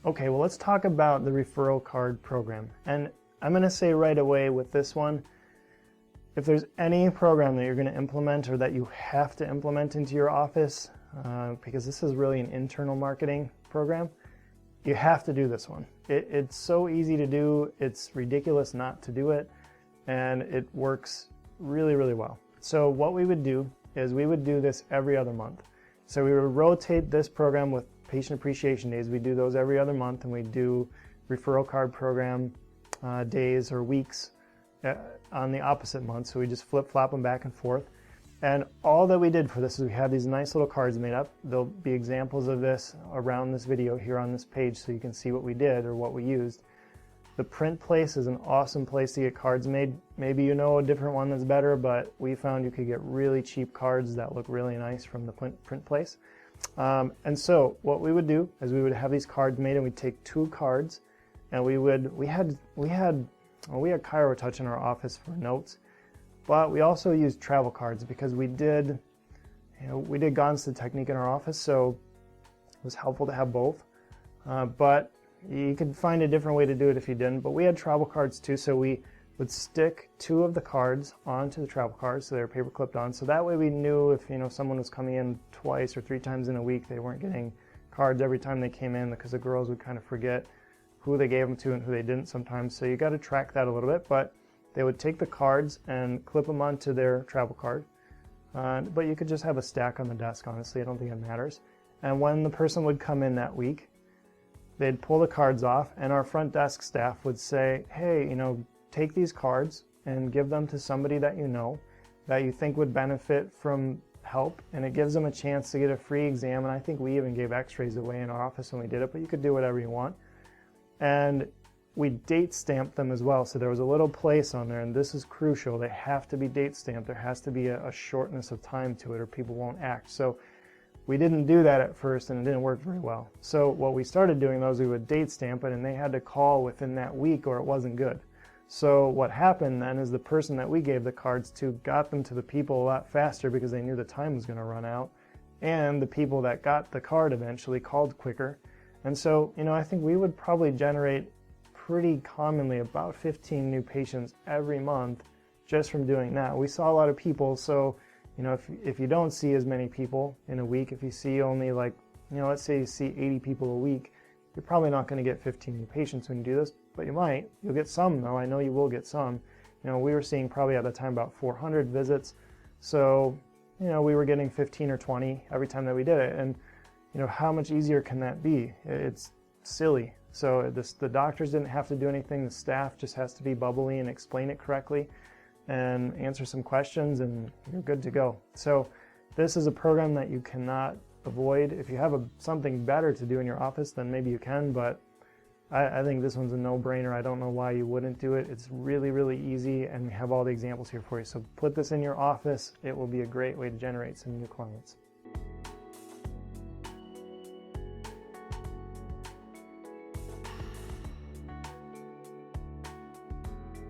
Okay, well, let's talk about the referral card program. And I'm going to say right away with this one, if there's any program that you're going to implement or that you have to implement into your office, because this is really an internal marketing program, you have to do this one. It's so easy to do, it's ridiculous not to do it, and it works really, really well. So what we would do is we would do this every other month. So we would rotate this program with patient appreciation days. We do those every other month, and we do referral card program days or weeks on the opposite month. So we just flip-flop them back and forth. And all that we did for this is we have these nice little cards made up. There'll be examples of this around this video here on this page so you can see what we did or what we used. The print place is an awesome place to get cards made. Maybe you know a different one that's better, but we found you could get really cheap cards that look really nice from the print place. And so what we would do is we would have these cards made, and we'd take 2 cards, and we had Chiropractic in our office for notes, but we also used travel cards because we did Gonstead technique in our office, so it was helpful to have both. But you could find a different way to do it if you didn't, but we had travel cards too, so we would stick 2 of the cards onto the travel cards so they were paper clipped on, so that way we knew if someone was coming in twice or 3 times in a week, they weren't getting cards every time they came in, because the girls would kind of forget who they gave them to and who they didn't sometimes, so you got to track that a little bit. But they would take the cards and clip them onto their travel card, but you could just have a stack on the desk, honestly. I don't think it matters. And when the person would come in that week, they'd pull the cards off, and our front desk staff would say, hey, take these cards and give them to somebody that you think would benefit from help, and it gives them a chance to get a free exam. And I think we even gave x-rays away in our office when we did it, but you could do whatever you want. And we date stamped them as well, so there was a little place on there, and this is crucial. They have to be date stamped. There has to be a shortness of time to it, or people won't act. So we didn't do that at first, and it didn't work very well. So what we started doing was we would date stamp it, and they had to call within that week or it wasn't good. So what happened then is the person that we gave the cards to got them to the people a lot faster because they knew the time was going to run out, and the people that got the card eventually called quicker. And so, I think we would probably generate pretty commonly about 15 new patients every month just from doing that. We saw a lot of people, so if you don't see as many people in a week, if you see only let's say you see 80 people a week, you're probably not going to get 15 new patients when you do this, but you might. You'll get some though. I know you will get some. We were seeing probably at the time about 400 visits, so we were getting 15 or 20 every time that we did it. And how much easier can that be? It's silly. So the doctors didn't have to do anything. The staff just has to be bubbly and explain it correctly and answer some questions, and you're good to go. So this is a program that you cannot avoid. If you have something better to do in your office, then maybe you can, but I think this one's a no-brainer. I don't know why you wouldn't do it. It's really, really easy, and we have all the examples here for you. So put this in your office. It will be a great way to generate some new clients.